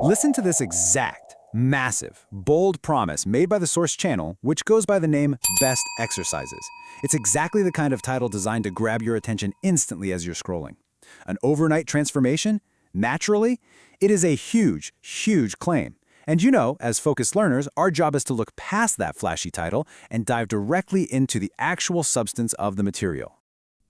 Listen to this exact, massive, bold promise made by the source channel, which goes by the name Best Exercises. It's exactly the kind of title designed to grab your attention instantly as you're scrolling. An overnight transformation? Naturally, it is a huge, huge claim. And you know, as focused learners, our job is to look past that flashy title and dive directly into the actual substance of the material.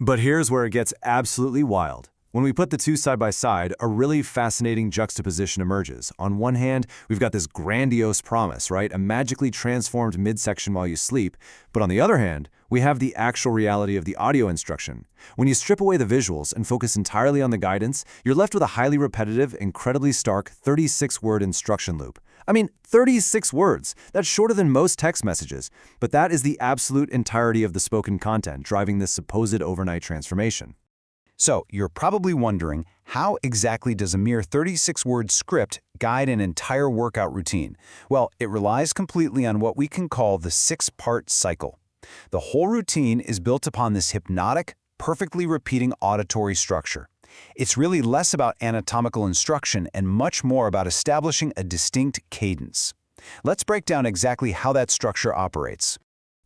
But here's where it gets absolutely wild. When we put the two side by side, a really fascinating juxtaposition emerges. On one hand, we've got this grandiose promise, right? A magically transformed midsection while you sleep. But on the other hand, we have the actual reality of the audio instruction. When you strip away the visuals and focus entirely on the guidance, you're left with a highly repetitive, incredibly stark 36-word instruction loop. I mean, 36 words. That's shorter than most text messages. But that is the absolute entirety of the spoken content driving this supposed overnight transformation. So, you're probably wondering, how exactly does a mere 36-word script guide an entire workout routine? Well, it relies completely on what we can call the 6-part cycle. The whole routine is built upon this hypnotic, perfectly repeating auditory structure. It's really less about anatomical instruction and much more about establishing a distinct cadence. Let's break down exactly how that structure operates.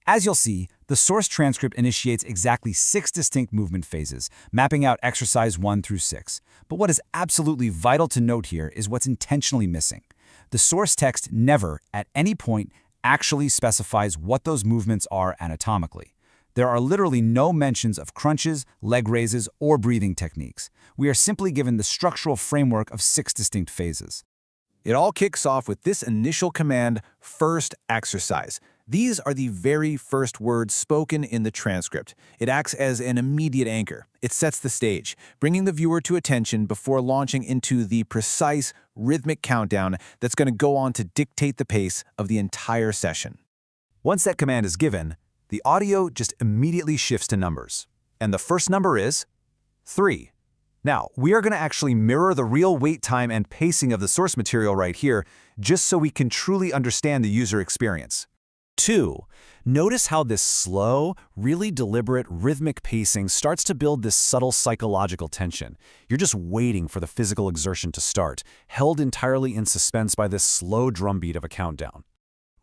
As you'll see, the source transcript initiates exactly 6 distinct movement phases, mapping out exercise 1 through 6. But what is absolutely vital to note here is what's intentionally missing. The source text never, at any point, actually specifies what those movements are anatomically. There are literally no mentions of crunches, leg raises, or breathing techniques. We are simply given the structural framework of 6 distinct phases. It all kicks off with this initial command, first exercise. These are the very first words spoken in the transcript. It acts as an immediate anchor. It sets the stage, bringing the viewer to attention before launching into the precise, rhythmic countdown that's going to go on to dictate the pace of the entire session. Once that command is given, the audio just immediately shifts to numbers. And the first number is 3. Now, we are going to actually mirror the real wait time and pacing of the source material right here, just so we can truly understand the user experience. 2. Notice how this slow, really deliberate, rhythmic pacing starts to build this subtle psychological tension. You're just waiting for the physical exertion to start, held entirely in suspense by this slow drumbeat of a countdown.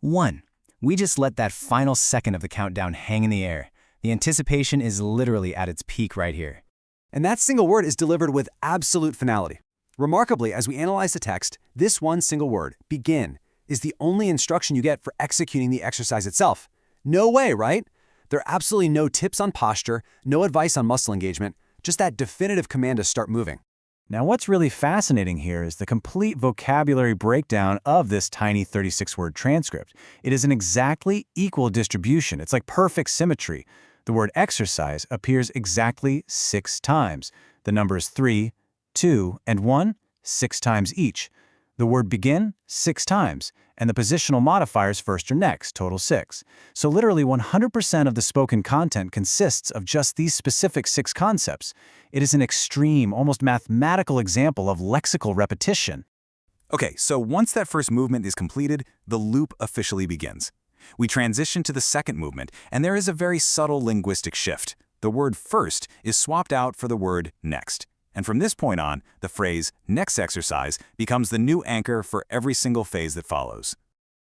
1. We just let that final second of the countdown hang in the air. The anticipation is literally at its peak right here. And that single word is delivered with absolute finality. Remarkably, as we analyze the text, this one single word, begin, is the only instruction you get for executing the exercise itself. No way, right? There are absolutely no tips on posture, no advice on muscle engagement, just that definitive command to start moving. Now, what's really fascinating here is the complete vocabulary breakdown of this tiny 36-word transcript. It is an exactly equal distribution. It's like perfect symmetry. The word exercise appears exactly 6 times. The numbers 3, 2, and 1, 6 times each. The word begin, 6 times, and the positional modifiers first or next, total 6. So literally 100% of the spoken content consists of just these specific 6 concepts. It is an extreme, almost mathematical example of lexical repetition. Okay, so once that first movement is completed, the loop officially begins. We transition to the second movement, and there is a very subtle linguistic shift. The word first is swapped out for the word next. And from this point on, the phrase next exercise becomes the new anchor for every single phase that follows.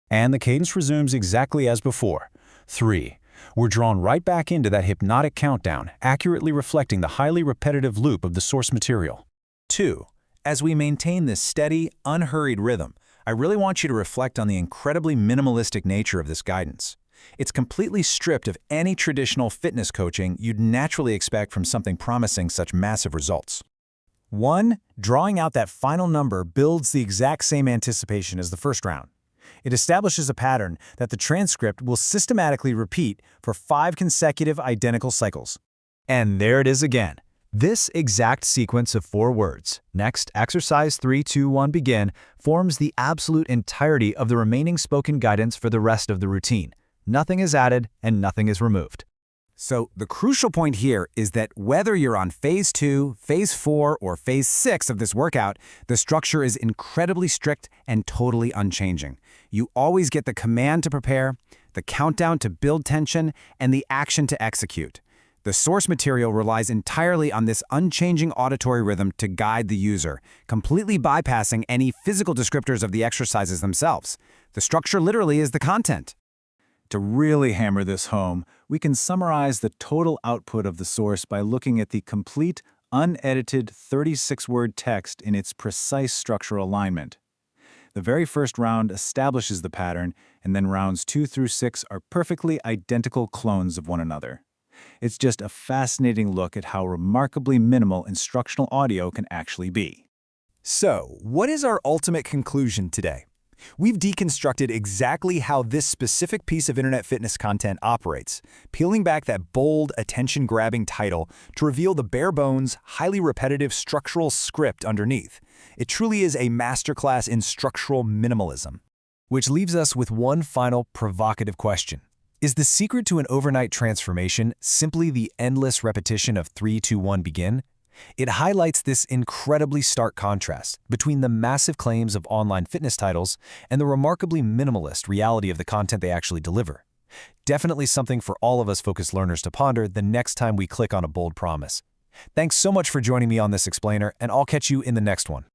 And the cadence resumes exactly as before. 3. We're drawn right back into that hypnotic countdown, accurately reflecting the highly repetitive loop of the source material. 2. As we maintain this steady, unhurried rhythm, I really want you to reflect on the incredibly minimalistic nature of this guidance. It's completely stripped of any traditional fitness coaching you'd naturally expect from something promising such massive results. 1. Drawing out that final number builds the exact same anticipation as the first round. It establishes a pattern that the transcript will systematically repeat for 5 consecutive identical cycles. And there it is again. This exact sequence of 4 words, next, exercise 3, 2, 1, begin, forms the absolute entirety of the remaining spoken guidance for the rest of the routine. Nothing is added and nothing is removed. So the crucial point here is that whether you're on phase 2, phase 4, or phase 6 of this workout, the structure is incredibly strict and totally unchanging. You always get the command to prepare, the countdown to build tension, and the action to execute. The source material relies entirely on this unchanging auditory rhythm to guide the user, completely bypassing any physical descriptors of the exercises themselves. The structure literally is the content. To really hammer this home, we can summarize the total output of the source by looking at the complete, unedited 36-word text in its precise structural alignment. The very first round establishes the pattern, and then rounds 2 through 6 are perfectly identical clones of one another. It's just a fascinating look at how remarkably minimal instructional audio can actually be. So, what is our ultimate conclusion today? We've deconstructed exactly how this specific piece of internet fitness content operates, peeling back that bold, attention-grabbing title to reveal the bare-bones, highly repetitive structural script underneath. It truly is a masterclass in structural minimalism. Which leaves us with one final provocative question. Is the secret to an overnight transformation simply the endless repetition of 3, 2, 1, begin? It highlights this incredibly stark contrast between the massive claims of online fitness titles and the remarkably minimalist reality of the content they actually deliver. Definitely something for all of us focused learners to ponder the next time we click on a bold promise. Thanks so much for joining me on this explainer, and I'll catch you in the next one.